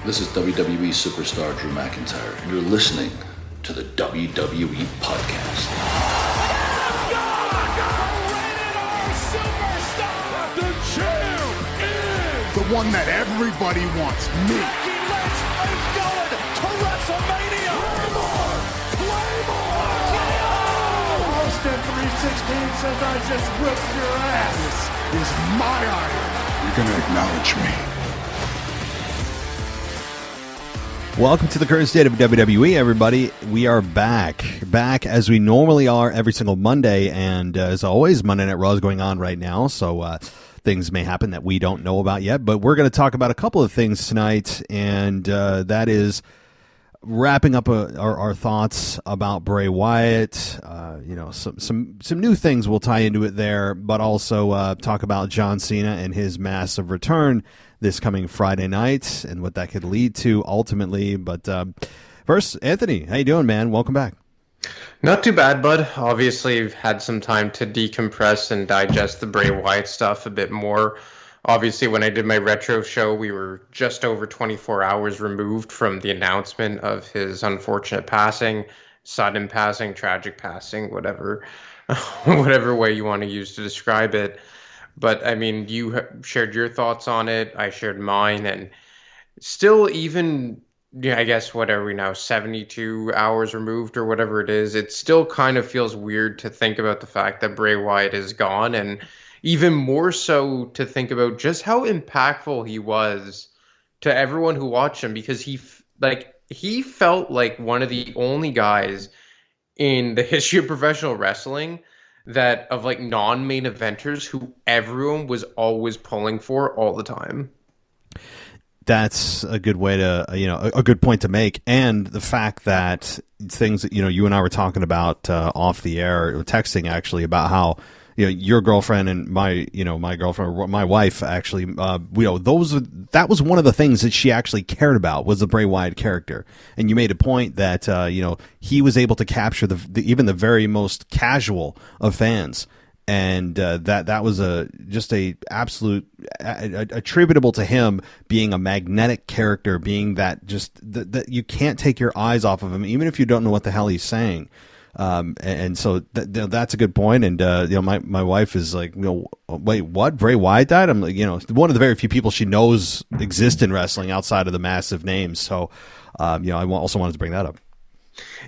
This is WWE superstar Drew McIntyre, and you're listening to the WWE Podcast. The champ is the one that everybody wants, me. It's going to WrestleMania. Claymore! Austin 316 says I just whipped your ass. This is my iron. You're going to acknowledge me. Welcome to the current state of WWE, everybody. We are back as we normally are every single Monday, and as always, Monday Night Raw is going on right now, so things may happen that we don't know about yet, but we're going to talk about a couple of things tonight, and that is wrapping up our thoughts about Bray Wyatt, some new things we'll tie into it there, but also talk about John Cena and his massive return this coming Friday night and what that could lead to ultimately. But first, Anthony, how you doing, man? Welcome back. Not too bad, bud. Obviously, I've had some time to decompress and digest the Bray Wyatt stuff a bit more. Obviously, when I did my retro show, we were just over 24 hours removed from the announcement of his unfortunate passing, sudden passing, tragic passing, whatever way you want to use to describe it. But, I mean, you shared your thoughts on it. I shared mine. And still, even, I guess, what are we now, 72 hours removed or whatever it is, it still kind of feels weird to think about the fact that Bray Wyatt is gone. And even more so to think about just how impactful he was to everyone who watched him. Because he felt like one of the only guys in the history of professional wrestling that of like non-main eventers who everyone was always pulling for all the time. That's a good way to, a good point to make. And the fact that things that, you and I were talking about off the air, or texting actually, about how, your girlfriend and my girlfriend, my wife actually, that was one of the things that she actually cared about, was the Bray Wyatt character. And you made a point that, he was able to capture even the very most casual of fans. And that was just a absolute attributable to him being a magnetic character, being that that you can't take your eyes off of him, even if you don't know what the hell he's saying. And so that's a good point. And my wife is like, wait, what? Bray Wyatt died? I'm like, one of the very few people she knows exist in wrestling outside of the massive names. So, I also wanted to bring that up.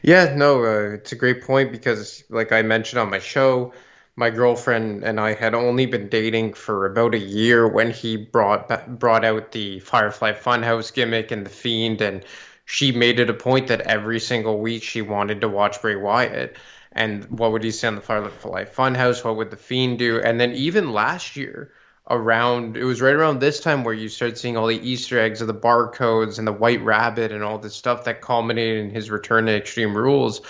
Yeah, no, it's a great point because, like I mentioned on my show, my girlfriend and I had only been dating for about a year when he brought out the Firefly Funhouse gimmick and the Fiend, and she made it a point that every single week she wanted to watch Bray Wyatt. And what would he say on the Firefly Funhouse? What would the Fiend do? And then even last year, it was right around this time where you started seeing all the Easter eggs of the barcodes and the White Rabbit and all this stuff that culminated in his return to Extreme Rules.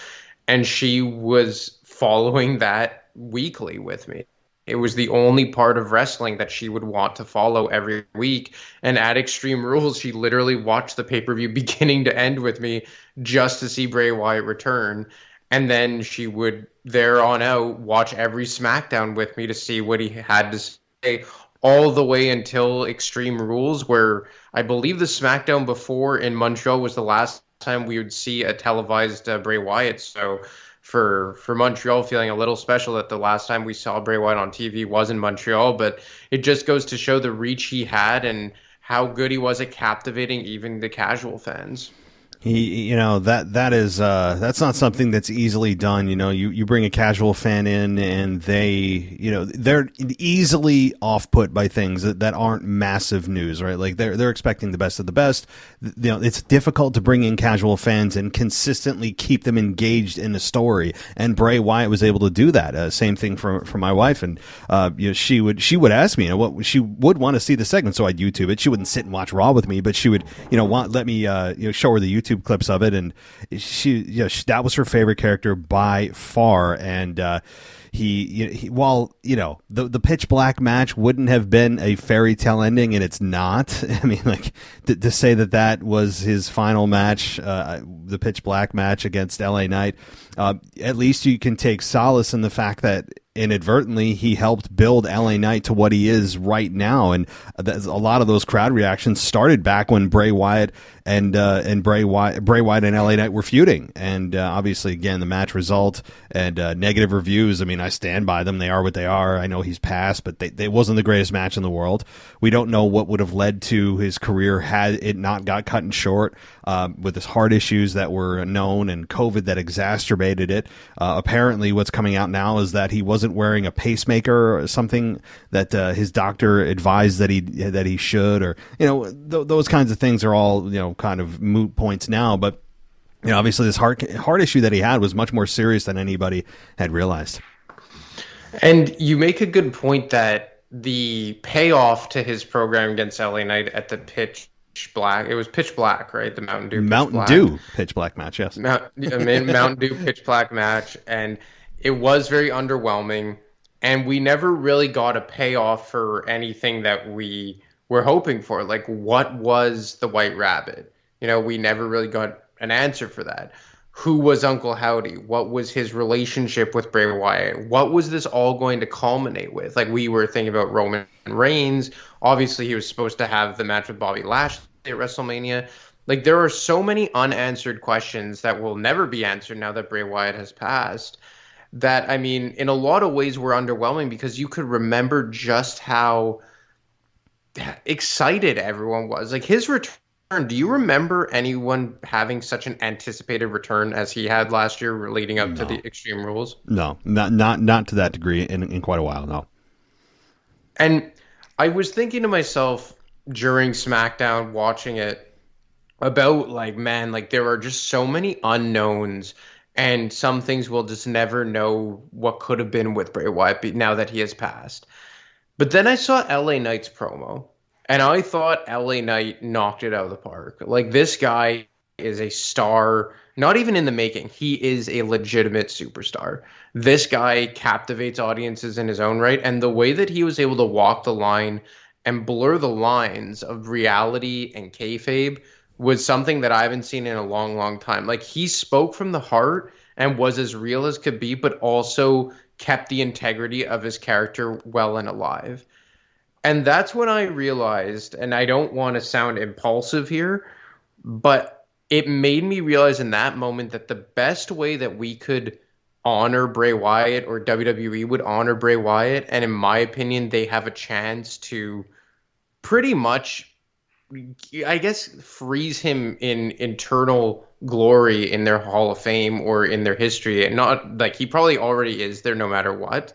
And she was following that weekly with me. It was the only part of wrestling that she would want to follow every week. And at Extreme Rules, she literally watched the pay-per-view beginning to end with me just to see Bray Wyatt return. And then she would, there on out, watch every SmackDown with me to see what he had to say, all the way until Extreme Rules, where I believe the SmackDown before in Montreal was the last time we would see a televised Bray Wyatt. So for Montreal, feeling a little special that the last time we saw Bray Wyatt on TV was in Montreal, but it just goes to show the reach he had and how good he was at captivating even the casual fans. He, that's not something that's easily done. You bring a casual fan in and they're easily off put by things that aren't massive news, right? Like they're expecting the best of the best. It's difficult to bring in casual fans and consistently keep them engaged in a story. And Bray Wyatt was able to do that. Same thing for my wife. And, she would ask me, what she would want to see the segment. So I'd YouTube it. She wouldn't sit and watch Raw with me, but she would, let me, show her the YouTube clips of it, and that was her favorite character by far. And while the pitch black match wouldn't have been a fairy tale ending, and it's not. I mean, like to say that was his final match, the pitch black match against LA Knight. At least you can take solace in the fact that inadvertently he helped build LA Knight to what he is right now, and a lot of those crowd reactions started back when Bray Wyatt and Bray Wyatt and LA Knight were feuding, and obviously again the match result and negative reviews. I mean, I stand by them; they are what they are. I know he's passed, but they wasn't the greatest match in the world. We don't know what would have led to his career had it not got cut short, with his heart issues that were known and COVID that exacerbated it. Apparently what's coming out now is that he wasn't wearing a pacemaker or something that his doctor advised that he should, or those kinds of things are all kind of moot points now. But obviously this heart issue that he had was much more serious than anybody had realized. And you make a good point that the payoff to his program against LA Knight at the Pitch Black, it was Pitch Black, right? The Mountain Dew Pitch Black match, yes. Mountain Dew Pitch Black match, and it was very underwhelming, and we never really got a payoff for anything that we were hoping for. Like, what was the White Rabbit? We never really got an answer for that. Who was Uncle Howdy? What was his relationship with Bray Wyatt? What was this all going to culminate with? Like, we were thinking about Roman Reigns. Obviously, he was supposed to have the match with Bobby Lashley at WrestleMania. Like, there are so many unanswered questions that will never be answered now that Bray Wyatt has passed, that, I mean, in a lot of ways were underwhelming, because you could remember just how excited everyone was. Like, his return, do you remember anyone having such an anticipated return as he had last year leading up to the Extreme Rules? No, not to that degree in quite a while, no. And I was thinking to myself during SmackDown, watching it, about, like, man, like, there are just so many unknowns, and some things we'll just never know what could have been with Bray Wyatt now that he has passed. But then I saw LA Knight's promo, and I thought LA Knight knocked it out of the park. Like, this guy is a star, not even in the making. He is a legitimate superstar. This guy captivates audiences in his own right, and the way that he was able to walk the line and blur the lines of reality and kayfabe was something that I haven't seen in a long, long time. Like, he spoke from the heart and was as real as could be, but also kept the integrity of his character well and alive. And that's when I realized, and I don't want to sound impulsive here, but it made me realize in that moment that the best way that we could honor Bray Wyatt, or WWE would honor Bray Wyatt, and in my opinion, they have a chance to pretty much, I guess, freeze him in eternal glory in their Hall of Fame or in their history. And not like he probably already is there no matter what.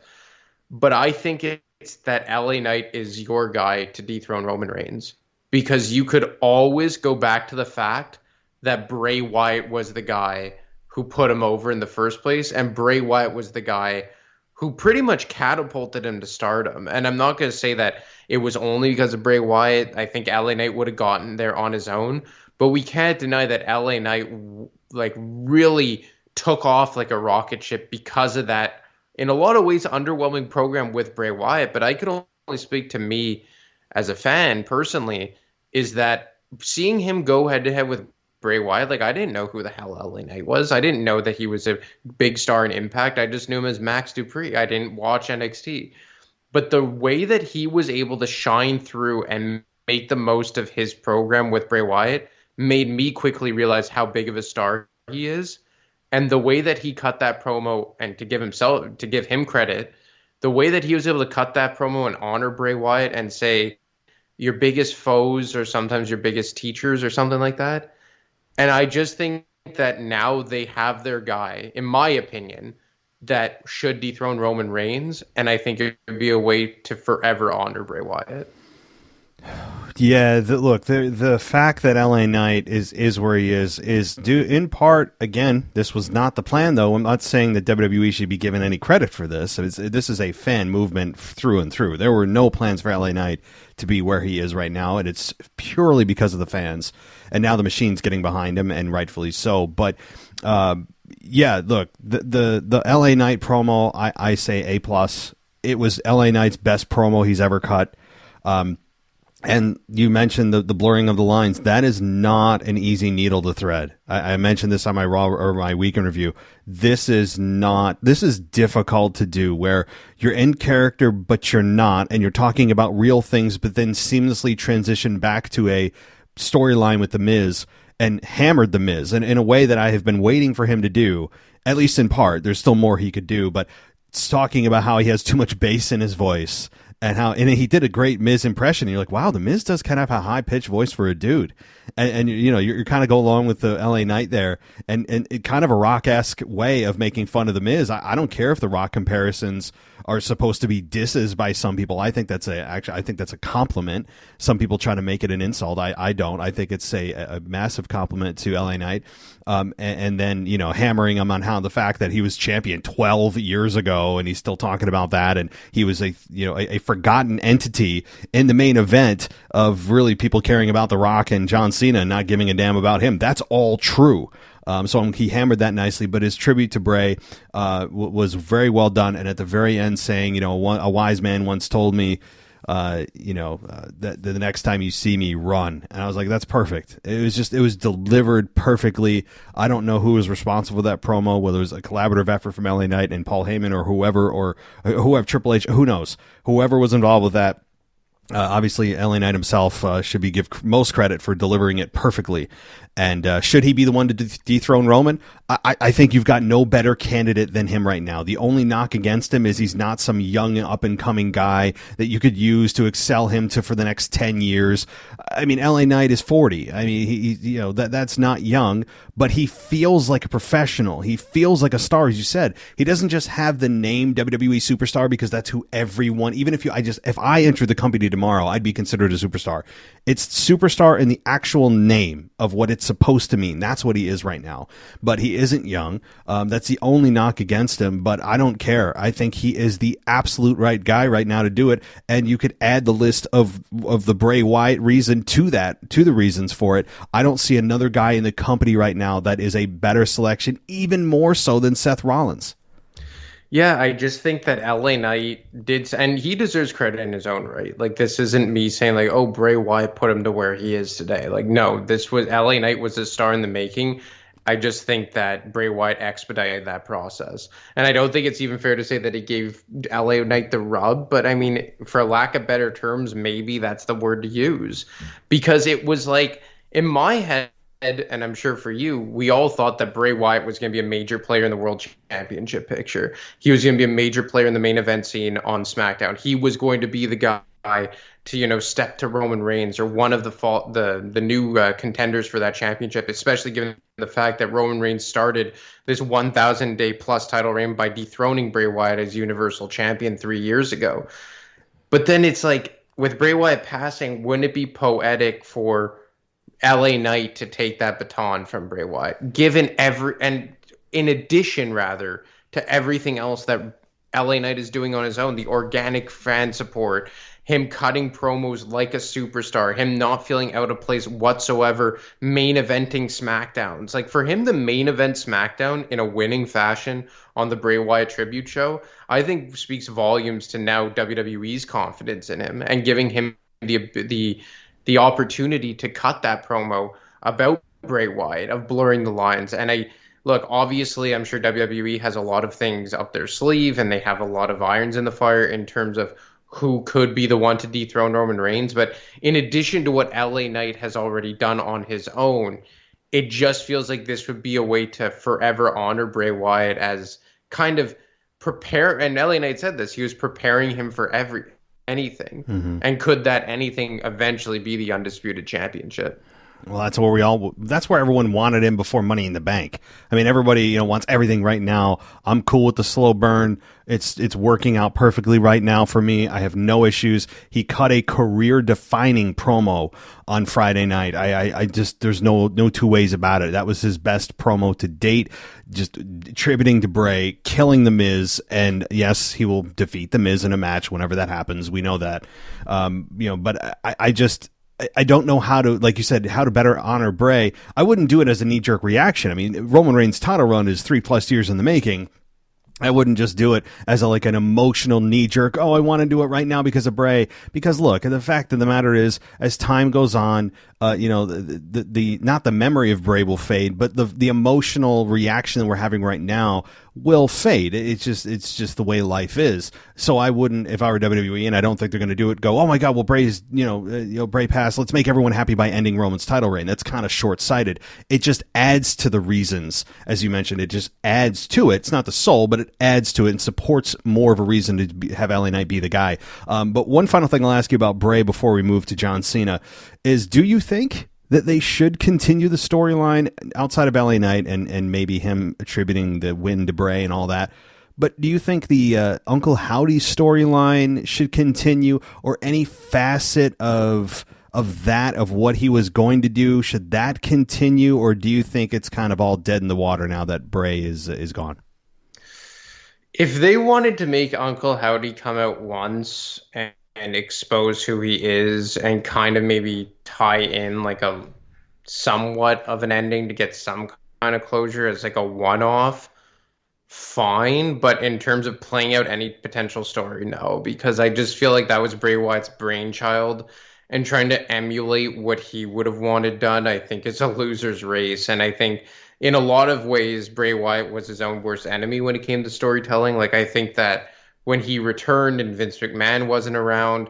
But I think it's that LA Knight is your guy to dethrone Roman Reigns, because you could always go back to the fact that Bray Wyatt was the guy who put him over in the first place, and Bray Wyatt was the guy who pretty much catapulted him to stardom. And I'm not going to say that it was only because of Bray Wyatt. I think LA Knight would have gotten there on his own, but we can't deny that LA Knight like really took off like a rocket ship because of that, in a lot of ways, underwhelming program with Bray Wyatt. But I can only speak to me as a fan personally, is that seeing him go head to head with Bray Wyatt, like, I didn't know who the hell LA Knight was. I didn't know that he was a big star in Impact. I just knew him as Max Dupree. I didn't watch NXT. But the way that he was able to shine through and make the most of his program with Bray Wyatt made me quickly realize how big of a star he is. And the way that he cut that promo, and to give him credit, the way that he was able to cut that promo and honor Bray Wyatt and say, your biggest foes or sometimes your biggest teachers or something like that. And I just think that now they have their guy, in my opinion, that should dethrone Roman Reigns. And I think it would be a way to forever honor Bray Wyatt. Yeah, the fact that LA Knight is where he is due in part, again, this was not the plan, though. I'm not saying that WWE should be given any credit for this. This is a fan movement through and through. There were no plans for LA Knight to be where he is right now, and it's purely because of the fans. And now the machine's getting behind him, and rightfully so. But yeah, look, the LA Knight promo, I say A+. It was LA Knight's best promo he's ever cut. And you mentioned the blurring of the lines. That is not an easy needle to thread. I mentioned this on my Raw or my weekend review. This is difficult to do, where you're in character, but you're not, and you're talking about real things, but then seamlessly transition back to a storyline with The Miz and hammered The Miz in a way that I have been waiting for him to do, at least in part. There's still more he could do, but it's talking about how he has too much bass in his voice. And he did a great Miz impression. And you're like, wow, the Miz does kind of have a high pitched voice for a dude. And you're kind of go along with the LA Knight there, and it kind of a Rock-esque way of making fun of the Miz. I don't care if the Rock comparisons are supposed to be disses by some people. I think that's a compliment. Some people try to make it an insult. I don't. I think it's a massive compliment to LA Knight. And then, hammering him on how the fact that he was champion 12 years ago and he's still talking about that. And he was a forgotten entity in the main event of really people caring about The Rock and John Cena and not giving a damn about him. That's all true. So he hammered that nicely, but his tribute to Bray was very well done. And at the very end saying, a wise man once told me, that the next time you see me, run. And I was like, that's perfect. It was delivered perfectly. I don't know who was responsible for that promo, whether it was a collaborative effort from LA Knight and Paul Heyman or whoever Triple H, who knows, whoever was involved with that. Obviously, LA Knight himself should be give most credit for delivering it perfectly. And should he be the one to dethrone Roman? I think you've got no better candidate than him right now. The only knock against him is he's not some young up-and-coming guy that you could use to excel him for the next 10 years. I mean, LA Knight is 40. I mean, that's not young, but he feels like a professional. He feels like a star, as you said. He doesn't just have the name WWE superstar because that's who everyone, even if I entered the company tomorrow, I'd be considered a superstar. It's superstar in the actual name of what it's supposed to mean. That's what he is right now. But he isn't young. That's the only knock against him, but I don't care. I think he is the absolute right guy right now to do it. And you could add the list of the Bray Wyatt reason to the reasons for it. I don't see another guy in the company right now that is a better selection, even more so than Seth Rollins. Yeah, I just think that LA Knight did, and he deserves credit in his own right. Like, this isn't me saying like, oh, Bray Wyatt put him to where he is today. Like, no, LA Knight was a star in the making. I just think that Bray Wyatt expedited that process. And I don't think it's even fair to say that he gave LA Knight the rub, but I mean, for lack of better terms, maybe that's the word to use. Because it was like, in my head, and I'm sure for you, we all thought that Bray Wyatt was going to be a major player in the World Championship picture. He was going to be a major player in the main event scene on SmackDown. He was going to be the guy to, step to Roman Reigns or one of the new contenders for that championship, especially given the fact that Roman Reigns started this 1,000-day plus title reign by dethroning Bray Wyatt as Universal Champion 3 years ago. But then it's like, with Bray Wyatt passing, wouldn't it be poetic for LA Knight to take that baton from Bray Wyatt, and in addition, rather, to everything else that LA Knight is doing on his own, the organic fan support, him cutting promos like a superstar, him not feeling out of place whatsoever, main eventing SmackDowns. Like, for him to main event SmackDown in a winning fashion on the Bray Wyatt tribute show, I think speaks volumes to now WWE's confidence in him and giving him the opportunity to cut that promo about Bray Wyatt, of blurring the lines. And obviously, I'm sure WWE has a lot of things up their sleeve and they have a lot of irons in the fire in terms of who could be the one to dethrone Roman Reigns. But in addition to what LA Knight has already done on his own, it just feels like this would be a way to forever honor Bray Wyatt as kind of prepare. And LA Knight said this, he was preparing him for anything. Mm-hmm. And could that anything eventually be the Undisputed Championship? Well, that's where everyone wanted him before Money in the Bank. I mean, everybody, wants everything right now. I'm cool with the slow burn. It's working out perfectly right now for me. I have no issues. He cut a career-defining promo on Friday night. I just, there's no two ways about it. That was his best promo to date, just attributing to Bray, killing The Miz, and yes, he will defeat The Miz in a match whenever that happens. We know that. But I don't know how to, like you said, how to better honor Bray. I wouldn't do it as a knee-jerk reaction. I mean, Roman Reigns' title run is 3+ years in the making. I wouldn't just do it as like an emotional knee jerk. Oh, I want to do it right now because of Bray. Because look, the fact of the matter is, as time goes on, the not the memory of Bray will fade, but the emotional reaction that we're having right now will fade. It's just the way life is. So I wouldn't, if I were WWE, and I don't think they're going to do it, go, oh my God, well Bray's, Bray passed. Let's make everyone happy by ending Roman's title reign. That's kind of short sighted. It just adds to the reasons, as you mentioned. It just adds to it. It's not the soul, but it adds to it and supports more of a reason to have LA Knight be the guy. But one final thing I'll ask you about Bray before we move to John Cena is, do you think that they should continue the storyline outside of LA Knight and maybe him attributing the win to Bray and all that? But do you think the Uncle Howdy storyline should continue, or any facet of what he was going to do, should that continue, or do you think it's kind of all dead in the water now that Bray is gone? If they wanted to make Uncle Howdy come out once and expose who he is and kind of maybe tie in like a somewhat of an ending to get some kind of closure as like a one-off, fine. But in terms of playing out any potential story, no, because I just feel like that was Bray Wyatt's brainchild, and trying to emulate what he would have wanted done, I think, is a loser's race. And I think in a lot of ways, Bray Wyatt was his own worst enemy when it came to storytelling. Like, I think that when he returned and Vince McMahon wasn't around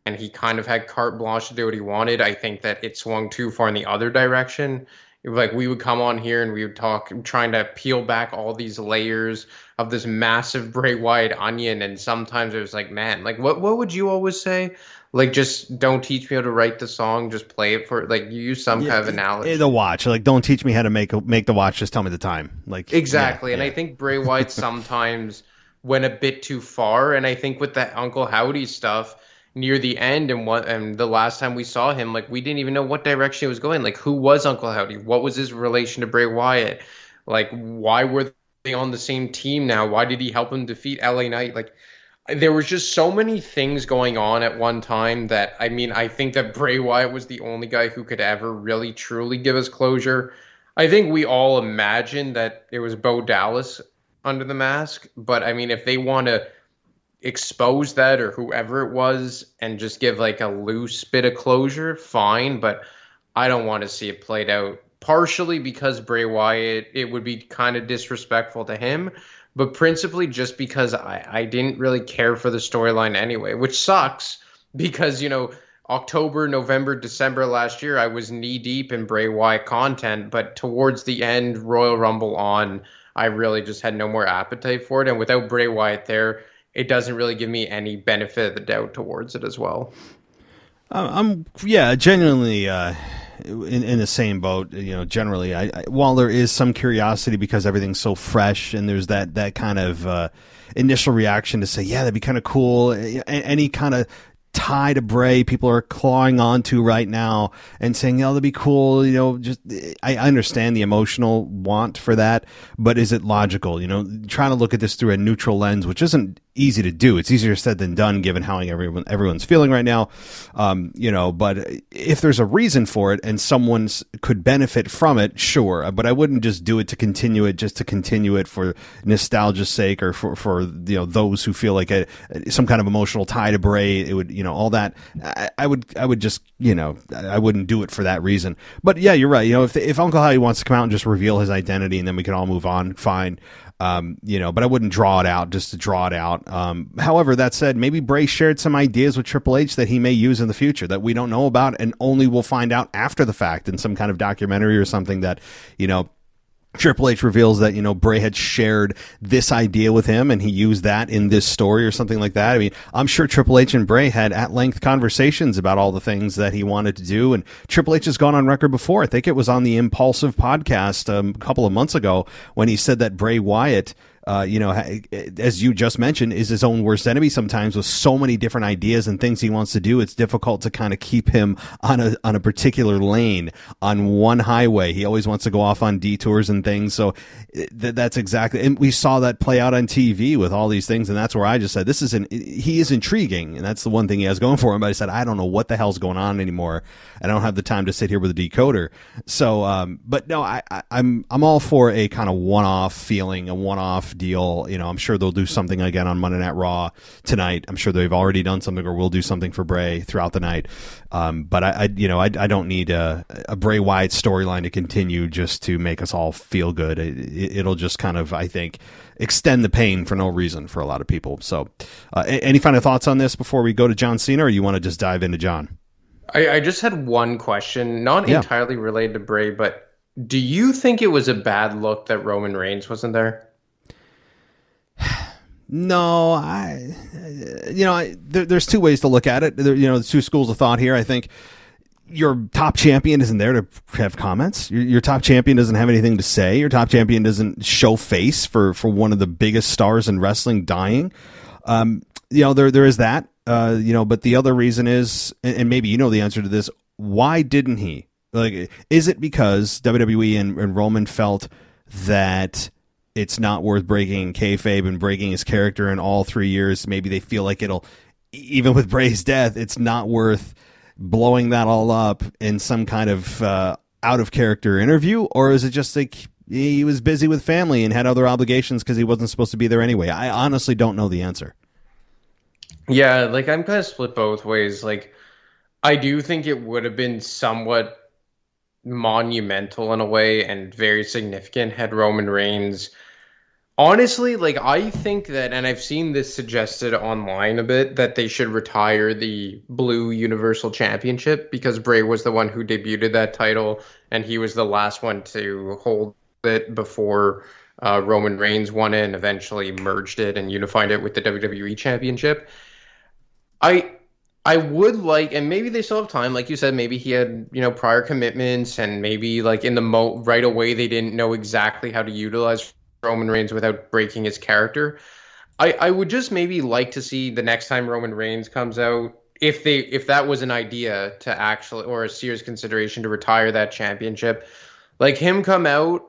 and he kind of had carte blanche to do what he wanted, I think that it swung too far in the other direction. Like, we would come on here and we would talk, trying to peel back all these layers of this massive Bray Wyatt onion. And sometimes it was like, man, like, what would you always say? Like, just don't teach me how to write the song, just play it for, like, you use some kind of analogy. The watch, like, don't teach me how to make the watch, just tell me the time. Like, exactly. And I think Bray Wyatt sometimes went a bit too far. And I think with that Uncle Howdy stuff near the end and the last time we saw him, like, we didn't even know what direction it was going. Like, who was Uncle Howdy? What was his relation to Bray Wyatt? Like, why were they on the same team now? Why did he help him defeat LA Knight? Like, there was just so many things going on at one time that, I mean, I think that Bray Wyatt was the only guy who could ever really truly give us closure. I think we all imagined that it was Bo Dallas under the mask, but I mean, if they want to expose that or whoever it was and just give like a loose bit of closure, fine, but I don't want to see it played out, partially because Bray Wyatt, it would be kind of disrespectful to him, but principally just because I didn't really care for the storyline anyway, which sucks because, October, November, December last year, I was knee deep in Bray Wyatt content, but towards the end, Royal Rumble on, I really just had no more appetite for it. And without Bray Wyatt there, it doesn't really give me any benefit of the doubt towards it as well. I'm genuinely in the same boat. Generally, I while there is some curiosity because everything's so fresh and there's that kind of initial reaction to say, yeah, that'd be kind of cool. Any kind of tie to Bray people are clawing onto right now and saying, oh, that'd be cool. I understand the emotional want for that, but is it logical? Trying to look at this through a neutral lens, which isn't easy to do. It's easier said than done given how everyone's feeling right now. But if there's a reason for it and someone could benefit from it, sure. But I wouldn't just do it to continue it just to continue it for nostalgia's sake or for those who feel like some kind of emotional tie to Bray. It would, all that. I would just, I wouldn't do it for that reason. But yeah, you're right. If Uncle Howdy wants to come out and just reveal his identity and then we can all move on, fine. But I wouldn't draw it out just to draw it out. However, that said, maybe Bray shared some ideas with Triple H that he may use in the future that we don't know about and only will find out after the fact in some kind of documentary or something that, Triple H reveals that, Bray had shared this idea with him and he used that in this story or something like that. I mean, I'm sure Triple H and Bray had at-length conversations about all the things that he wanted to do, and Triple H has gone on record before. I think it was on the Impulsive podcast a couple of months ago when he said that Bray Wyatt, as you just mentioned, is his own worst enemy sometimes with so many different ideas and things he wants to do. It's difficult to kind of keep him on a particular lane on one highway. He always wants to go off on detours and things. So that's exactly, and we saw that play out on TV with all these things. And that's where I just said, he is intriguing. And that's the one thing he has going for him. But I said, I don't know what the hell's going on anymore. I don't have the time to sit here with a decoder. So, but no, I'm all for a kind of one-off feeling, a one-off one-off deal. I'm sure they'll do something again on Monday Night Raw tonight. I'm sure they've already done something or will do something for Bray throughout the night. But I don't need a Bray Wyatt storyline to continue just to make us all feel good. It'll just kind of, I think, extend the pain for no reason for a lot of people. So any final thoughts on this before we go to John Cena, or you want to just dive into John? I just had one question, not entirely related to Bray, but do you think it was a bad look that Roman Reigns wasn't there? No, there's two ways to look at it. There's two schools of thought here. I think your top champion isn't there to have comments. Your top champion doesn't have anything to say. Your top champion doesn't show face for one of the biggest stars in wrestling dying. There is that. But the other reason is, and maybe you know the answer to this, why didn't he? Like, is it because WWE and Roman felt that it's not worth breaking kayfabe and breaking his character in all 3 years? Maybe they feel like even with Bray's death, it's not worth blowing that all up in some kind of out of character interview? Or is it just like he was busy with family and had other obligations because he wasn't supposed to be there anyway? I honestly don't know the answer. Yeah, like I'm kind of split both ways. Like, I do think it would have been somewhat monumental in a way and very significant had Roman Reigns. Honestly, like, I think that, and I've seen this suggested online a bit, that they should retire the Blue Universal Championship because Bray was the one who debuted that title and he was the last one to hold it before Roman Reigns won it and eventually merged it and unified it with the WWE Championship. I would like, and maybe they still have time, like you said, maybe he had, prior commitments, and maybe like in the right away they didn't know exactly how to utilize Roman Reigns without breaking his character. I would just maybe like to see the next time Roman Reigns comes out, if that was an idea to actually, or a serious consideration to retire that championship, like him come out,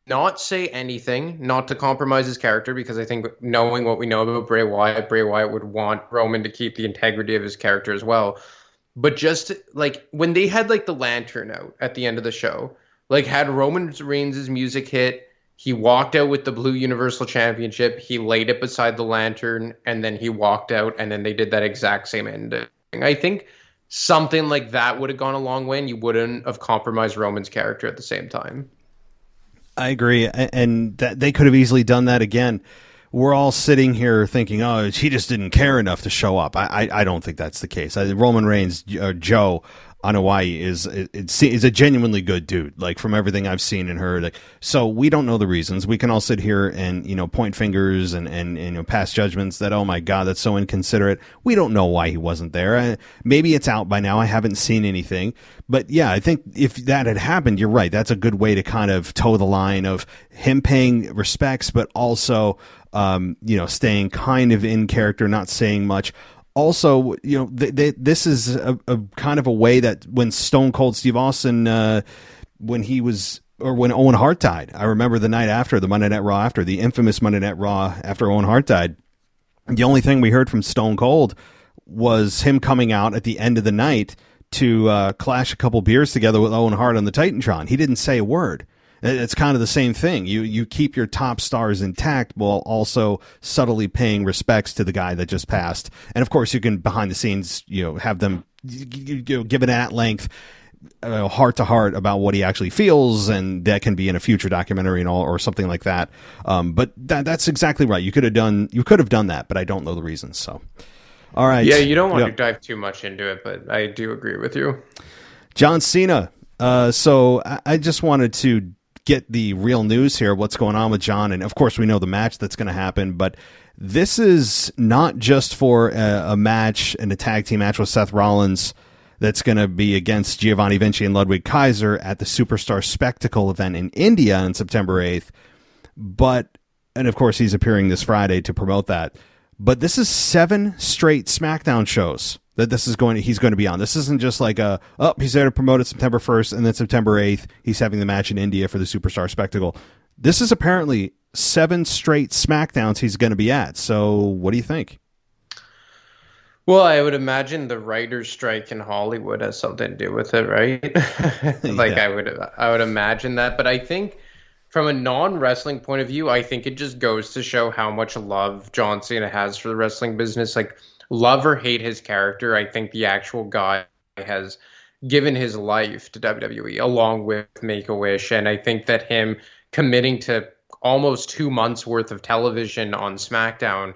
not say anything, not to compromise his character, because I think knowing what we know about Bray Wyatt would want Roman to keep the integrity of his character as well. But just like when they had like the lantern out at the end of the show, like had Roman Reigns' music hit, he walked out with the Blue Universal Championship, he laid it beside the lantern, and then he walked out, and then they did that exact same ending. I think something like that would have gone a long way, and you wouldn't have compromised Roman's character at the same time. I agree, and that they could have easily done that again. We're all sitting here thinking, oh, he just didn't care enough to show up. I don't think that's the case. Roman Reigns, Joe on Hawaii is a genuinely good dude, like from everything I've seen and heard. So we don't know the reasons. We can all sit here and point fingers and pass judgments that, oh my God, that's so inconsiderate. We don't know why he wasn't there. Maybe it's out by now. I haven't seen anything. But yeah, I think if that had happened, you're right. That's a good way to kind of toe the line of him paying respects, but also staying kind of in character, not saying much. Also, this is a kind of a way that when Stone Cold Steve Austin, when Owen Hart died, I remember the night after, the Monday Night Raw after, the infamous Monday Night Raw after Owen Hart died, the only thing we heard from Stone Cold was him coming out at the end of the night to clash a couple beers together with Owen Hart on the Titantron. He didn't say a word. It's kind of the same thing. You keep your top stars intact while also subtly paying respects to the guy that just passed. And of course, you can behind the scenes, have them give it at length, heart to heart about what he actually feels, and that can be in a future documentary and all, or something like that. But that's exactly right. You could have done that, but I don't know the reasons. So, all right. Yeah, you don't want to dive too much into it, but I do agree with you. John Cena. So I just wanted to get the real news here, what's going on with John, and of course we know the match that's going to happen, but this is not just for a match and a tag team match with Seth Rollins that's going to be against Giovanni Vinci and Ludwig Kaiser at the Superstar Spectacle event in India on September 8th, and of course he's appearing this Friday to promote that, but this is 7 straight SmackDown shows that he's going to be on. This isn't just like he's there to promote it September 1st, and then September 8th, he's having the match in India for the Superstar Spectacle. This is apparently 7 straight SmackDowns he's going to be at. So what do you think? Well, I would imagine the writer's strike in Hollywood has something to do with it, right? I would imagine that. But I think From a non-wrestling point of view, I think it just goes to show how much love John Cena has for the wrestling business. Like, love or hate his character, I think the actual guy has given his life to WWE along with Make-A-Wish. And I think that him committing to almost 2 months worth of television on SmackDown,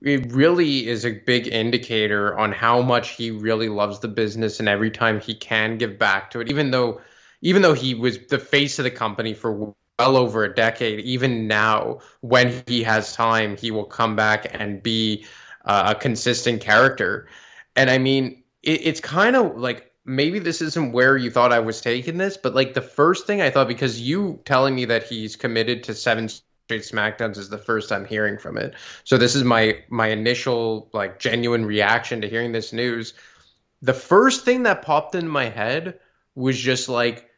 it really is a big indicator on how much he really loves the business, and every time he can give back to it, even though he was the face of the company for well over a decade, even now when he has time, he will come back and be a consistent character. And I mean, it's kind of like, maybe this isn't where you thought I was taking this, but like the first thing I thought, because you telling me that he's committed to 7 straight SmackDowns is the first I'm hearing from it. So this is my initial like genuine reaction to hearing this news. The first thing that popped in my head was just like,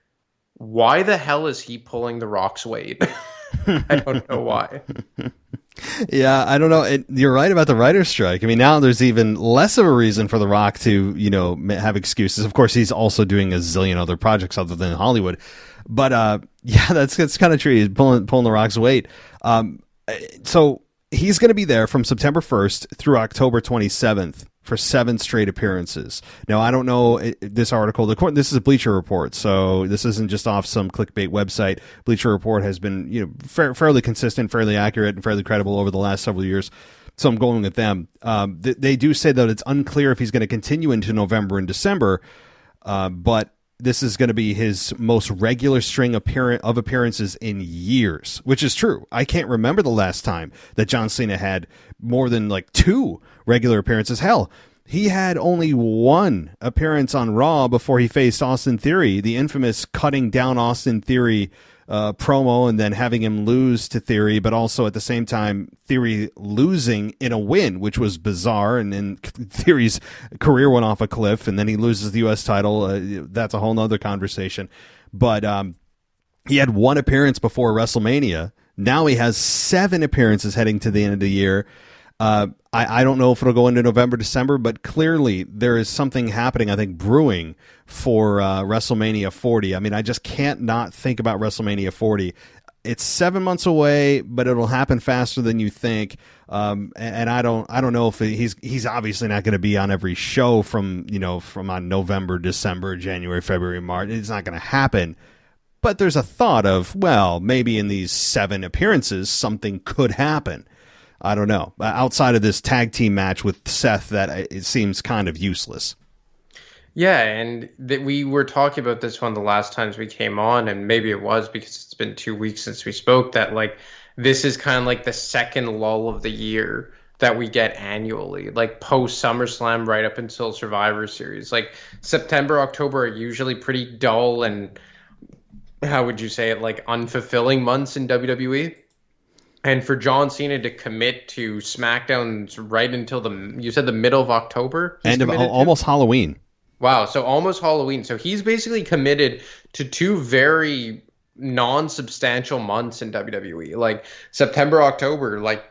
why the hell is he pulling The Rock's weight? I don't know why. Yeah, I don't know. You're right about the writer's strike. I mean, now there's even less of a reason for The Rock to, have excuses. Of course, he's also doing a zillion other projects other than Hollywood. But yeah, that's kind of true. He's pulling The Rock's weight. So he's going to be there from September 1st through October 27th for 7 straight appearances. Now, I don't know this article. This is a Bleacher Report, so this isn't just off some clickbait website. Bleacher Report has been, fairly consistent, fairly accurate, and fairly credible over the last several years. So I'm going with them. They do say that it's unclear if he's going to continue into November and December, but this is going to be his most regular string of appearances in years, which is true. I can't remember the last time that John Cena had more than like 2 regular appearances. Hell, he had only 1 appearance on Raw before he faced Austin Theory, the infamous cutting down Austin Theory promo and then having him lose to Theory, but also at the same time Theory losing in a win, which was bizarre. And then Theory's career went off a cliff, and then he loses the U.S. title. That's a whole nother conversation. But he had 1 appearance before WrestleMania. Now he has 7 appearances heading to the end of the year. I don't know if it'll go into November, December, but clearly there is something happening, I think, brewing for WrestleMania 40. I mean, I just can't not think about WrestleMania 40. It's 7 months away, but it'll happen faster than you think. And I don't know if he's obviously not going to be on every show from on November, December, January, February, March. It's not going to happen. But there's a thought of, well, maybe in these 7 appearances, something could happen. I don't know. Outside of this tag team match with Seth, that it seems kind of useless. Yeah, and we were talking about this one the last times we came on, and maybe it was because it's been 2 weeks since we spoke, that like this is kind of like the second lull of the year that we get annually, like post SummerSlam right up until Survivor Series. Like September, October are usually pretty dull and, how would you say it, like unfulfilling months in WWE. And for John Cena to commit to SmackDown right until you said the middle of October? End of almost Halloween. Wow, so almost Halloween. So he's basically committed to 2 very non-substantial months in WWE. Like September, October, like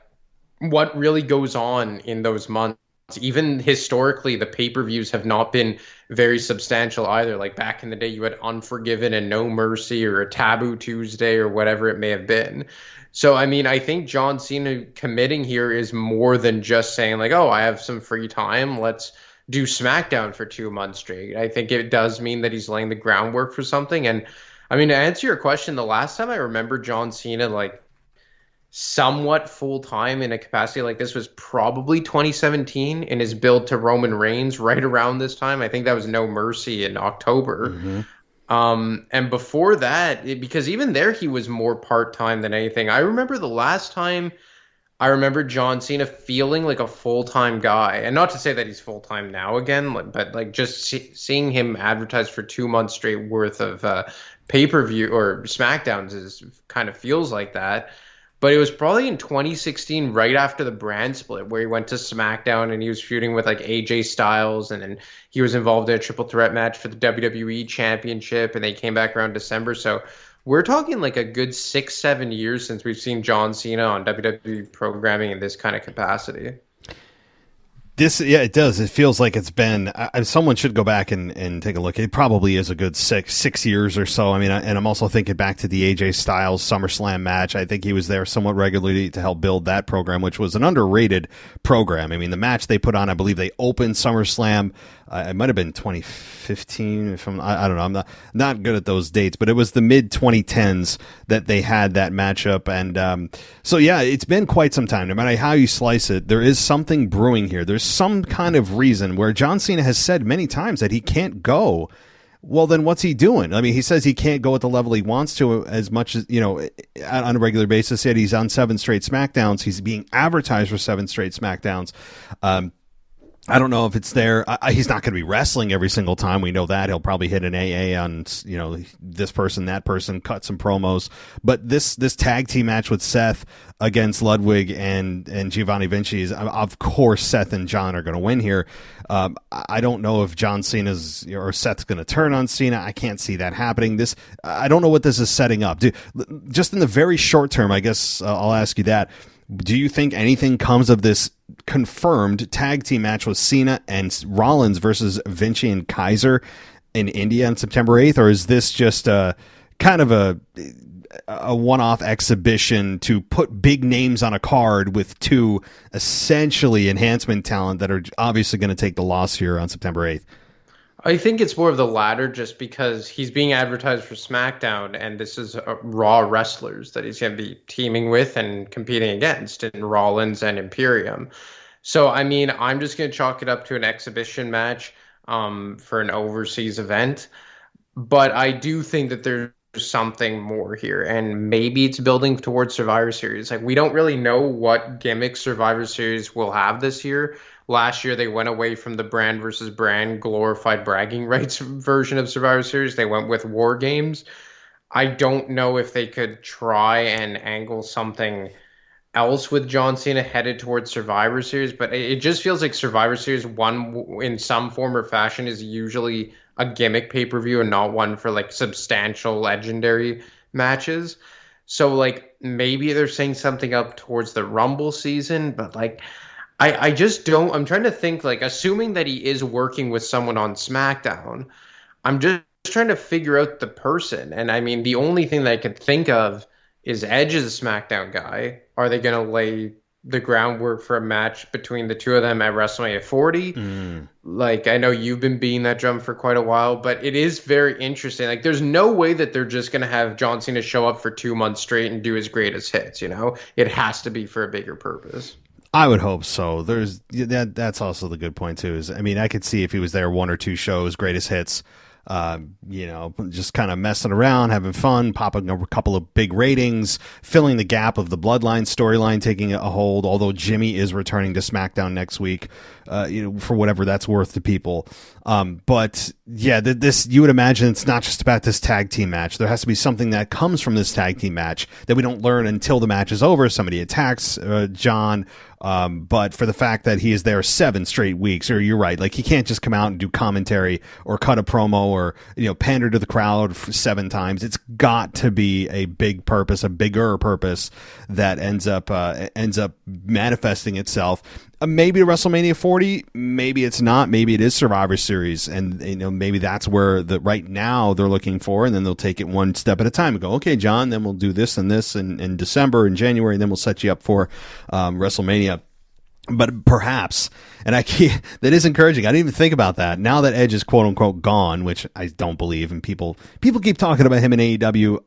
what really goes on in those months? Even historically, the pay-per-views have not been very substantial either. Like back in the day, you had Unforgiven and No Mercy or a Taboo Tuesday or whatever it may have been. So, I mean, I think John Cena committing here is more than just saying like, oh, I have some free time, let's do SmackDown for 2 months straight. I think it does mean that he's laying the groundwork for something. And I mean, to answer your question, the last time I remember John Cena like somewhat full-time in a capacity like this was probably 2017 in his build to Roman Reigns right around this time. I think that was No Mercy in October. Mm-hmm. And before that, because even there he was more part-time than anything. I remember the last time I remember John Cena feeling like a full-time guy, and not to say that he's full-time now again, but like just seeing him advertised for 2 months straight worth of pay-per-view or SmackDowns kind of feels like that. But it was probably in 2016, right after the brand split, where he went to SmackDown and he was feuding with like AJ Styles, and then he was involved in a triple threat match for the WWE Championship, and they came back around December. So we're talking like a good 6-7 years since we've seen John Cena on WWE programming in this kind of capacity. It does. It feels like it's been. Someone should go back and take a look. It probably is a good six years or so. I mean, and I'm also thinking back to the AJ Styles SummerSlam match. I think he was there somewhat regularly to help build that program, which was an underrated program. I mean, the match they put on, I believe they opened SummerSlam. It might have been 2015. I don't know. I'm not good at those dates, but it was the mid 2010s that they had that matchup. And so yeah, it's been quite some time. No matter how you slice it, there is something brewing here. There's some kind of reason where John Cena has said many times that he can't go. Well, then what's he doing? I mean, he says he can't go at the level he wants to as much as, on a regular basis. Yet he's on 7 straight SmackDowns. He's being advertised for 7 straight SmackDowns. I don't know if it's there. He's not going to be wrestling every single time. We know that. He'll probably hit an AA on, this person, that person, cut some promos. But this tag team match with Seth against Ludwig and Giovanni Vinci is, of course, Seth and John are going to win here. I don't know if John Cena's or Seth's going to turn on Cena. I can't see that happening. I don't know what this is setting up. Just in the very short term, I guess I'll ask you that. Do you think anything comes of this confirmed tag team match with Cena and Rollins versus Vinci and Kaiser in India on September 8th? Or is this just a kind of a one-off exhibition to put big names on a card with 2 essentially enhancement talent that are obviously going to take the loss here on September 8th? I think it's more of the latter, just because he's being advertised for SmackDown, and this is Raw wrestlers that he's going to be teaming with and competing against in Rollins and Imperium. So, I mean, I'm just going to chalk it up to an exhibition match for an overseas event. But I do think that there's something more here, and maybe it's building towards Survivor Series. Like, we don't really know what gimmick Survivor Series will have this year. Last year, they went away from the brand versus brand glorified bragging rights version of Survivor Series. They went with War Games. I don't know if they could try and angle something else with John Cena headed towards Survivor Series, but it just feels like Survivor Series, one in some form or fashion, is usually a gimmick pay-per-view and not one for like substantial legendary matches. So like maybe they're saying something up towards the Rumble season, but like I just don't. I'm trying to think, like, assuming that he is working with someone on SmackDown, I'm just trying to figure out the person. And I mean, the only thing that I could think of is Edge is a SmackDown guy. Are they going to lay the groundwork for a match between the two of them at WrestleMania 40? Like, I know you've been beating that drum for quite a while, but it is very interesting. Like, there's no way that they're just going to have John Cena show up for 2 months straight and do his greatest hits, It has to be for a bigger purpose. I would hope so. That's also the good point too. I could see if he was there 1 or 2 shows, greatest hits, just kind of messing around, having fun, popping a couple of big ratings, filling the gap of the Bloodline storyline taking a hold. Although Jimmy is returning to SmackDown next week, for whatever that's worth to people. But yeah, this, you would imagine it's not just about this tag team match. There has to be something that comes from this tag team match that we don't learn until the match is over. Somebody attacks John. But for the fact that he is there 7 straight weeks, or you're right, like he can't just come out and do commentary or cut a promo or, pander to the crowd for 7 times. It's got to be a big purpose, a bigger purpose that ends up manifesting itself. Maybe WrestleMania 40, maybe it's not. Maybe it is Survivor Series, and maybe that's where right now they're looking for, and then they'll take it one step at a time and go, okay, John, then we'll do this and this in December and January, and then we'll set you up for WrestleMania. But perhaps, and that is encouraging. I didn't even think about that. Now that Edge is quote unquote gone, which I don't believe, and people keep talking about him in AEW.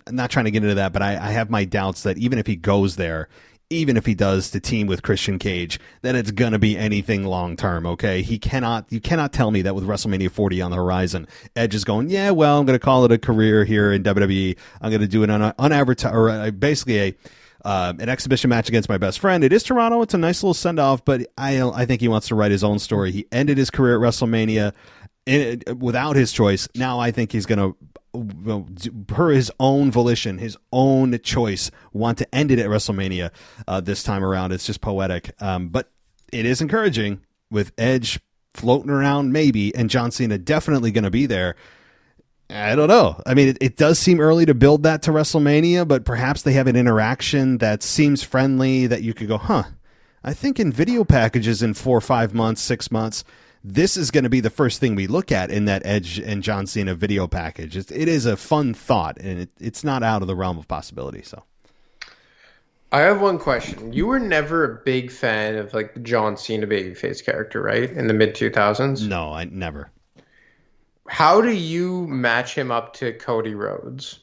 I'm not trying to get into that, but I have my doubts that even if he goes there, even if he does to team with Christian Cage, that it's going to be anything long term, okay? You cannot tell me that with WrestleMania 40 on the horizon, Edge is going, yeah, well, I'm going to call it a career here in WWE. I'm going to do it on basically an exhibition match against my best friend. It is Toronto. It's a nice little send-off, but I think he wants to write his own story. He ended his career at WrestleMania without his choice. Now I think he's going to, per his own volition, his own choice, want to end it at WrestleMania this time around. It's just poetic. But it is encouraging with Edge floating around maybe, and John Cena definitely going to be there. I don't know. I mean, it does seem early to build that to WrestleMania, but perhaps they have an interaction that seems friendly that you could go, huh, I think in video packages in 4 or 5 months, 6 months, this is going to be the first thing we look at in that Edge and John Cena video package. It is a fun thought, and it's not out of the realm of possibility. So, I have one question. You were never a big fan of like the John Cena babyface character, right? In the mid 2000s? No, I never. How do you match him up to Cody Rhodes?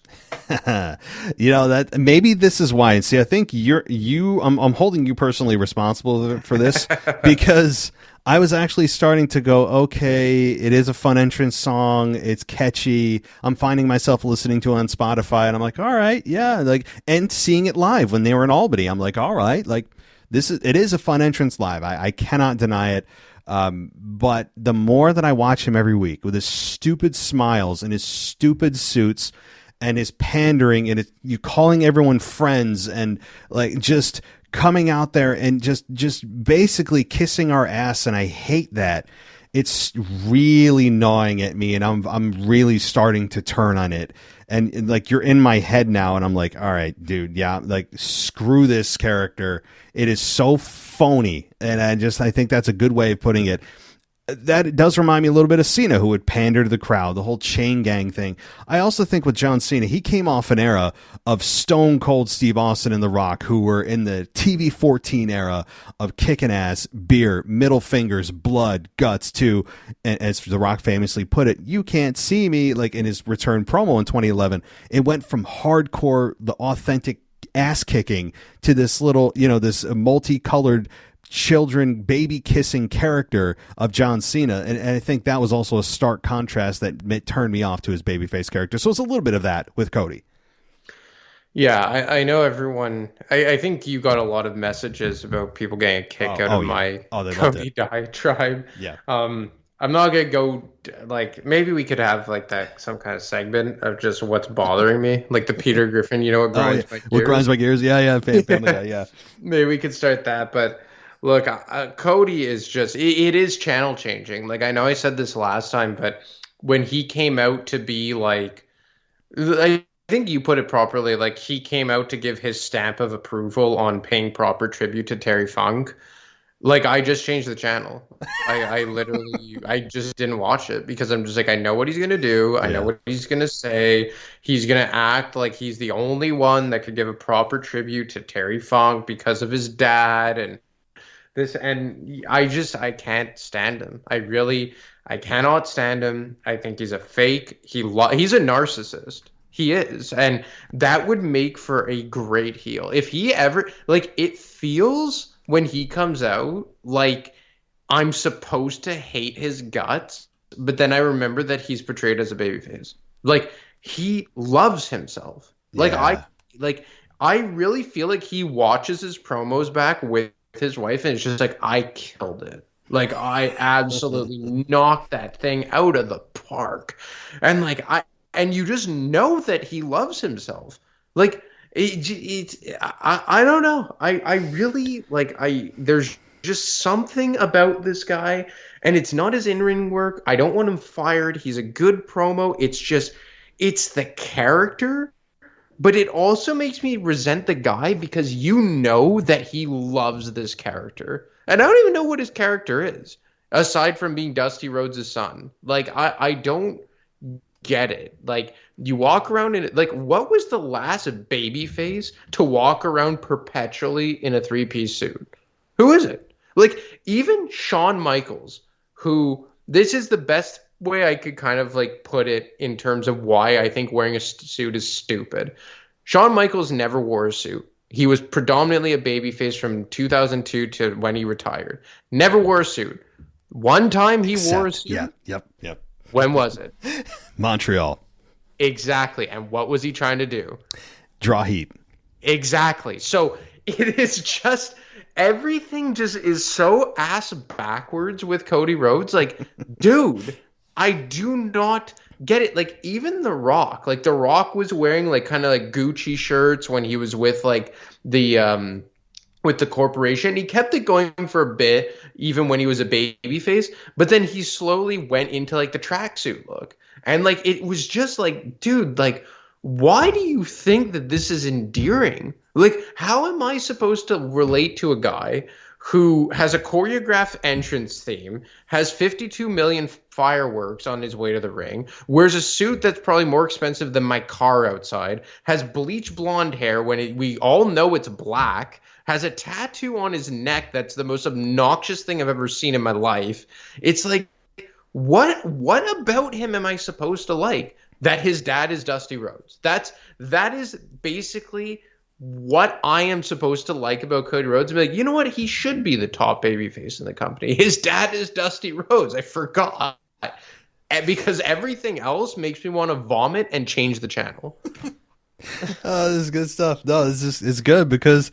That maybe this is why. And see, I think I'm holding you personally responsible for this because I was actually starting to go, okay, it is a fun entrance song. It's catchy. I'm finding myself listening to it on Spotify, and I'm like, all right, yeah, and seeing it live when they were in Albany, I'm like, all right, it is a fun entrance live. I cannot deny it. But the more that I watch him every week with his stupid smiles and his stupid suits and his pandering and you calling everyone friends and just coming out there and just basically kissing our ass, and I hate that. It's really gnawing at me, and I'm really starting to turn on it. And you're in my head now, and I'm like, all right, dude, yeah, screw this character. It is so phony, and I think that's a good way of putting it. That does remind me a little bit of Cena, who would pander to the crowd, the whole chain gang thing. I also think with John Cena, he came off an era of Stone Cold Steve Austin and The Rock, who were in the TV-14 era of kicking ass, beer, middle fingers, blood, guts, too. And as The Rock famously put it, you can't see me, in his return promo in 2011. It went from hardcore, the authentic ass kicking, to this little, this multicolored children baby kissing character of John Cena, and I think that was also a stark contrast that turned me off to his babyface character. So it's a little bit of that with Cody. Yeah, I know everyone. I think you got a lot of messages about people getting a kick out of my Cody diatribe. Yeah. I'm not gonna go maybe we could have that some kind of segment of just what's bothering me, like the Peter Griffin. What grinds my gears? What grinds my gears? Yeah. Family Guy, yeah. Maybe we could start that, but. Look, Cody is just, it is channel changing. I know I said this last time, but when he came out to be I think you put it properly, he came out to give his stamp of approval on paying proper tribute to Terry Funk. I just changed the channel. I literally, I just didn't watch it because I'm just I know what he's going to do. I know what he's going to say. He's going to act like he's the only one that could give a proper tribute to Terry Funk because of his dad and this, and I can't stand him. I cannot stand him. I think he's a fake. He's a narcissist. He is, and that would make for a great heel. If he ever it feels when he comes out I'm supposed to hate his guts, but then I remember that he's portrayed as a babyface. He loves himself. Yeah. I really feel like he watches his promos back with his wife, and it's just I killed it. I absolutely knocked that thing out of the park, and and you just know that he loves himself. I don't know. I really there's just something about this guy, and it's not his in-ring work. I don't want him fired. He's a good promo. It's the character. But it also makes me resent the guy because that he loves this character. And I don't even know what his character is, aside from being Dusty Rhodes' son. I don't get it. You walk around in it. What was the last babyface to walk around perpetually in a three-piece suit? Who is it? Even Shawn Michaels, who, this is the best way I could kind of put it in terms of why I think wearing a suit is stupid. Shawn Michaels never wore a suit. He was predominantly a babyface from 2002 to when he retired. Never wore a suit. One time he wore a suit. Yeah, yep. When was it? Montreal. Exactly. And what was he trying to do? Draw heat. Exactly. So it is just, everything just is so ass backwards with Cody Rhodes. Dude, I do not get it. Even The Rock, The Rock was wearing kind of Gucci shirts when he was with the with the corporation. He kept it going for a bit, even when he was a babyface, but then he slowly went into the tracksuit look. And it was just dude, why do you think that this is endearing? How am I supposed to relate to a guy who has a choreographed entrance theme, has 52 million fireworks on his way to the ring, wears a suit that's probably more expensive than my car outside, has bleach blonde hair when we all know it's black, has a tattoo on his neck that's the most obnoxious thing I've ever seen in my life. It's like, what about him am I supposed to like? That his dad is Dusty Rhodes. That is basically what I am supposed to like about Cody Rhodes. And be like, you know what? He should be the top babyface in the company. His dad is Dusty Rhodes. I forgot. And because everything else makes me want to vomit and change the channel. Oh, this is good stuff. No, it's good because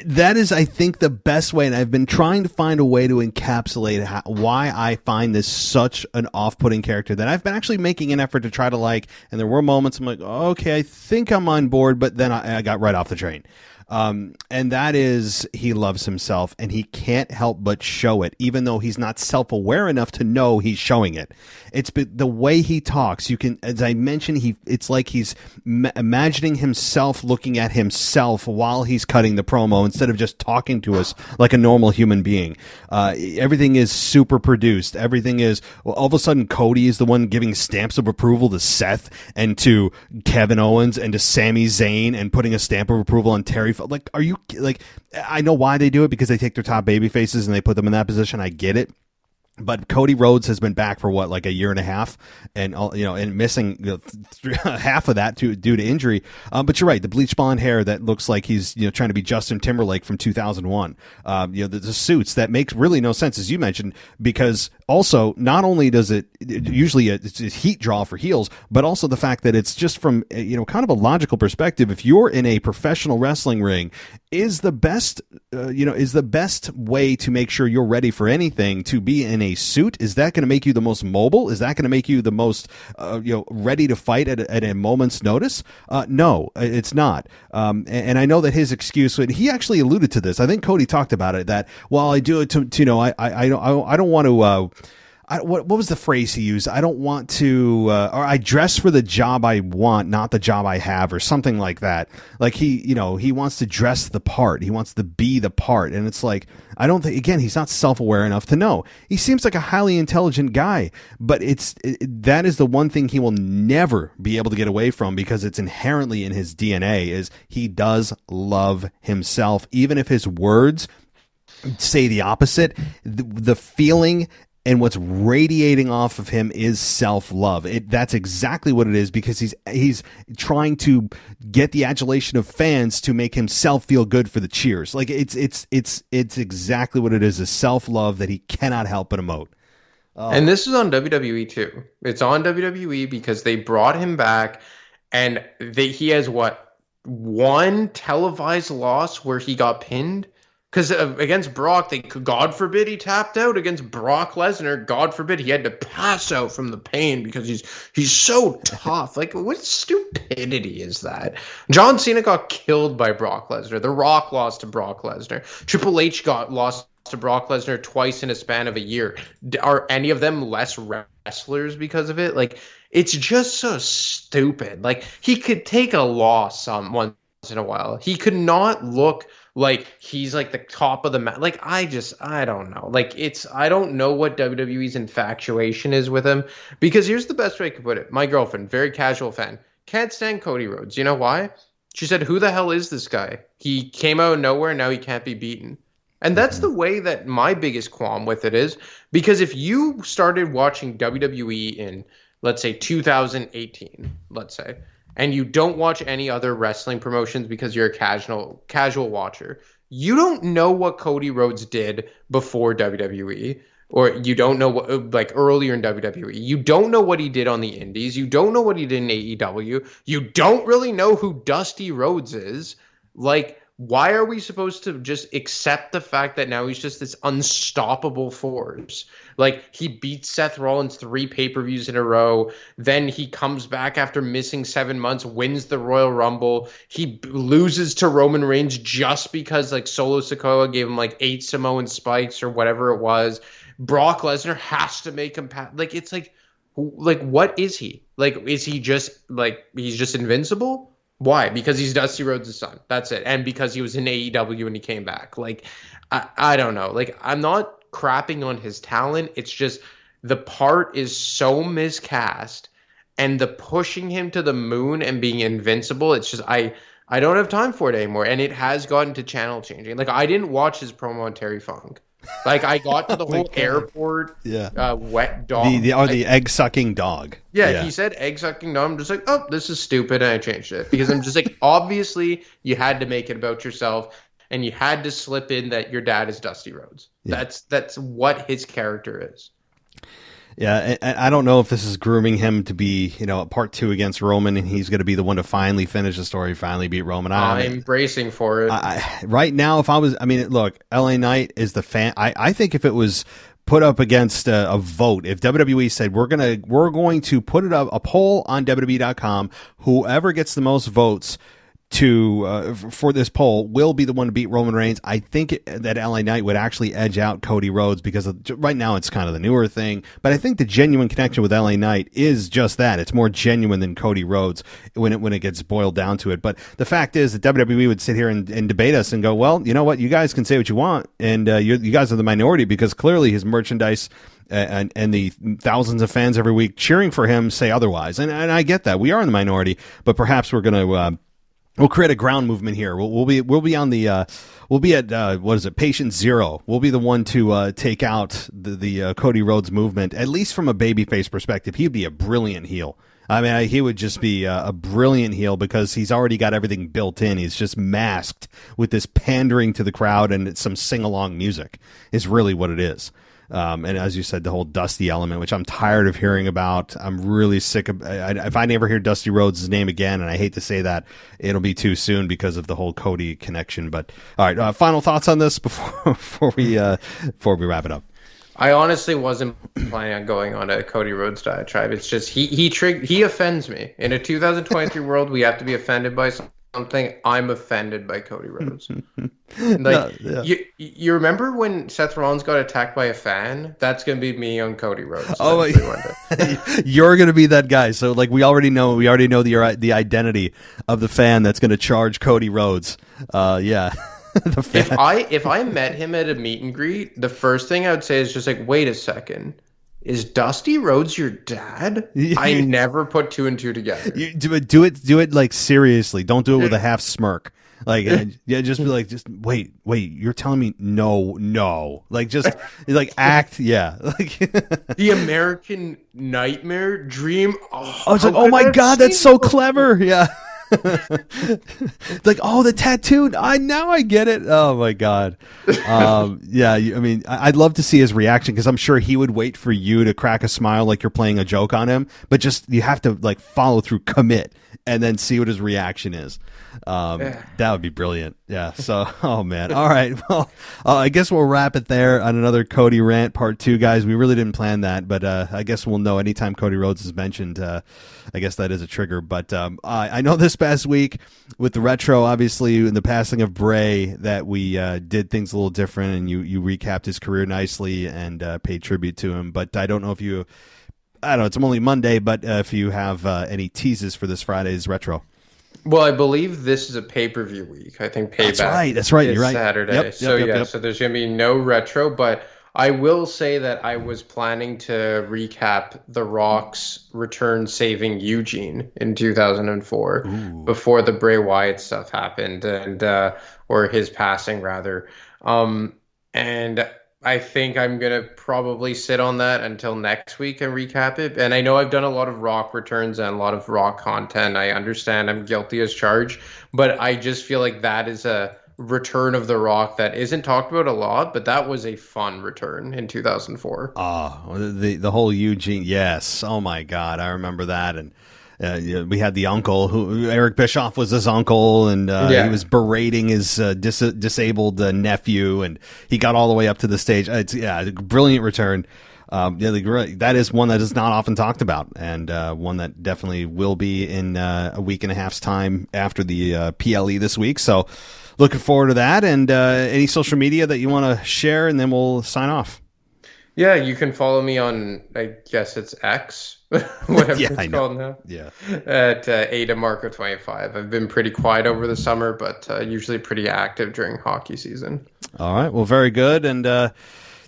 that is, I think, the best way. And I've been trying to find a way to encapsulate why I find this such an off-putting character that I've been actually making an effort to try to like. And there were moments I'm like, oh, okay, I think I'm on board, but then I got right off the train. And that is, he loves himself and he can't help but show it, even though he's not self-aware enough to know he's showing it. It's the way he talks. You can, as I mentioned, it's like he's imagining himself looking at himself while he's cutting the promo instead of just talking to us like a normal human being. Everything is super produced. Everything is, well, all of a sudden Cody is the one giving stamps of approval to Seth and to Kevin Owens and to Sami Zayn and putting a stamp of approval on Terry. Like, are you like? I know why they do it, because they take their top baby faces and they put them in that position. I get it. But Cody Rhodes has been back for what, like a year and a half, and and missing half of that due to injury. But you're right, the bleach blonde hair that looks like he's trying to be Justin Timberlake from 2001. The suits that makes really no sense, as you mentioned, because also not only does it usually it's a heat draw for heels, but also the fact that it's just from kind of a logical perspective. If you're in a professional wrestling ring, is the best way to make sure you're ready for anything to be in a suit? Is that going to make you the most mobile? Is that going to make you the most ready to fight at a moment's notice? No, it's not. And I know that his excuse, and he actually alluded to this, I think Cody talked about it, that, well, I do it to I don't want to what was the phrase he used? I don't want to, or I dress for the job I want, not the job I have, or something like that. Like he wants to dress the part. He wants to be the part. And it's like, I don't think, again, he's not self-aware enough to know. He seems like a highly intelligent guy, but that is the one thing he will never be able to get away from, because it's inherently in his DNA, is he does love himself. Even if his words say the opposite, the feeling and what's radiating off of him is self-love. That's exactly what it is, because he's trying to get the adulation of fans to make himself feel good for the cheers. Like it's exactly what it is self-love that he cannot help but emote. And this is on WWE too. It's on WWE because they brought him back, and he has one televised loss where he got pinned. Because against Brock, God forbid he tapped out. Against Brock Lesnar, God forbid he had to pass out from the pain because he's so tough. Like, what stupidity is that? John Cena got killed by Brock Lesnar. The Rock lost to Brock Lesnar. Triple H got lost to Brock Lesnar twice in a span of a year. Are any of them less wrestlers because of it? Like, it's just so stupid. Like, he could take a loss once in a while. He could not look like he's like the top of the like, I don't know. Like, I don't know what WWE's infatuation is with him, because here's the best way I could put it. My girlfriend, very casual fan, can't stand Cody Rhodes. You know why? She said, who the hell is this guy? He came out of nowhere, now he can't be beaten. And that's the way that my biggest qualm with it is, because if you started watching WWE in, let's say, 2018, let's say, and you don't watch any other wrestling promotions because you're a casual watcher, you don't know what Cody Rhodes did before WWE, or you don't know what, like, earlier in WWE. You don't know what he did on the Indies. You don't know what he did in AEW. You don't really know who Dusty Rhodes is. Like, why are we supposed to just accept the fact that now he's just this unstoppable force? Like, he beat Seth Rollins 3 pay-per-views in a row. Then he comes back after missing 7 months, wins the Royal Rumble. He loses to Roman Reigns just because, like, Solo Sikoa gave him, like, 8 Samoan spikes or whatever it was. Brock Lesnar has to make him like, it's like, what is he? Like, is he just, like, he's just invincible? Why? Because he's Dusty Rhodes' son. That's it. And because he was in AEW and he came back. Like, I don't know. Like, I'm not crapping on his talent. It's just the part is so miscast, and the pushing him to the moon and being invincible. It's just I don't have time for it anymore, and it has gotten to channel changing. Like, I didn't watch his promo on Terry Funk. Like, I got to the whole airport wet dog. The egg sucking dog. Yeah, he said egg sucking dog. I'm just like, oh, this is stupid, and I changed it because I'm just like, obviously you had to make it about yourself, and you had to slip in that your dad is Dusty Rhodes. Yeah. That's what his character is. Yeah, and I don't know if this is grooming him to be, part 2 against Roman, and he's going to be the one to finally finish the story, finally beat Roman. I'm bracing for it. Right now, look, LA Knight is the fan. I think if it was put up against a vote, if WWE said we're going to put it up a poll on WWE.com, whoever gets the most votes for this poll will be the one to beat Roman Reigns. I think that LA Knight would actually edge out Cody Rhodes because right now it's kind of the newer thing. But I think the genuine connection with LA Knight is just that. It's more genuine than Cody Rhodes when it gets boiled down to it. But the fact is that WWE would sit here and debate us and go, well, you know what? You guys can say what you want. And you guys are the minority because clearly his merchandise and the thousands of fans every week cheering for him say otherwise. And I get that. We are in the minority, but perhaps we're going to... we'll create a ground movement here. We'll be on the we'll be at what is it? Patient Zero. We'll be the one to take out the Cody Rhodes movement. At least from a babyface perspective, he'd be a brilliant heel. I mean, he would just be a brilliant heel because he's already got everything built in. He's just masked with this pandering to the crowd and some sing along music. Is really what it is. And as you said, the whole Dusty element, which I'm tired of hearing about. I'm really sick of. If I never hear Dusty Rhodes' name again, and I hate to say that, it'll be too soon because of the whole Cody connection. But all right, final thoughts on this before we wrap it up. I honestly wasn't planning on going on a Cody Rhodes diatribe. It's just he offends me. In a 2023 world, we have to be offended by something. I'm offended by Cody Rhodes. You remember when Seth Rollins got attacked by a fan? That's gonna be me on Cody Rhodes. Oh, you're gonna be that guy. So we already know the identity of the fan that's gonna charge Cody Rhodes. If I met him at a meet and greet, the first thing I would say is just like, wait a second. Is Dusty Rhodes your dad? I never put 2 and 2 together. You do it seriously. Don't do it with a half smirk. Just be like, wait, you're telling me no. Act, yeah. The American Nightmare Dream. It's like, oh my God, that's so clever. Yeah. The tattoo. Now I get it. Oh my God. I'd love to see his reaction because I'm sure he would wait for you to crack a smile like you're playing a joke on him, but just you have to follow through, commit, and then see what his reaction is. That would be brilliant. Yeah. So, oh man. All right. Well, I guess we'll wrap it there on another Cody rant part 2, guys. We really didn't plan that, but I guess we'll know anytime Cody Rhodes is mentioned. I guess that is a trigger. But I know this past week with the retro, obviously, in the passing of Bray, that we did things a little different, and you recapped his career nicely and paid tribute to him. But I don't know if you. I don't know. It's only Monday, but if you have any teases for this Friday's retro. Well, I believe this is a pay-per-view week. I think Payback. That's right. You're right. Saturday. So there's going to be no retro, but I will say that I was planning to recap The Rock's return saving Eugene in 2004 before the Bray Wyatt stuff happened or his passing rather. And I think I'm going to probably sit on that until next week and recap it. And I know I've done a lot of Rock returns and a lot of Rock content. I understand I'm guilty as charged, but I just feel like that is a return of The Rock that isn't talked about a lot, but that was a fun return in 2004. The whole Eugene. Yes. Oh my God. I remember that. And we had the uncle who Eric Bischoff was his uncle, and he was berating his disabled nephew, and he got all the way up to the stage. It's a brilliant return. That is one that is not often talked about, and one that definitely will be in a week and a half's time after the PLE this week. So looking forward to that. And any social media that you want to share, and then we'll sign off. Yeah, you can follow me on, I guess it's X, whatever Yeah, it's called now. Yeah. At AdaMarco25. I've been pretty quiet over the summer, but usually pretty active during hockey season. All right. Well, very good. And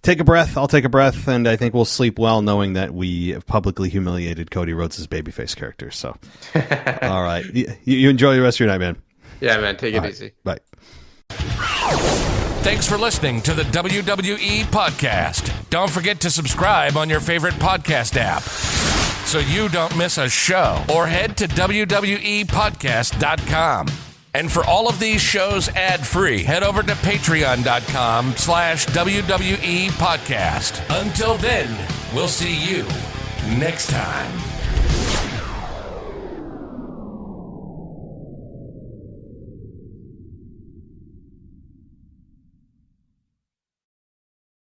take a breath. I'll take a breath, and I think we'll sleep well knowing that we have publicly humiliated Cody Rhodes' babyface character. So, all right. You enjoy the rest of your night, man. Yeah, man. Take it easy. Bye. Thanks for listening to the WWE Podcast. Don't forget to subscribe on your favorite podcast app so you don't miss a show, or head to WWEpodcast.com. And for all of these shows ad-free, head over to patreon.com/WWE Podcast. Until then, we'll see you next time.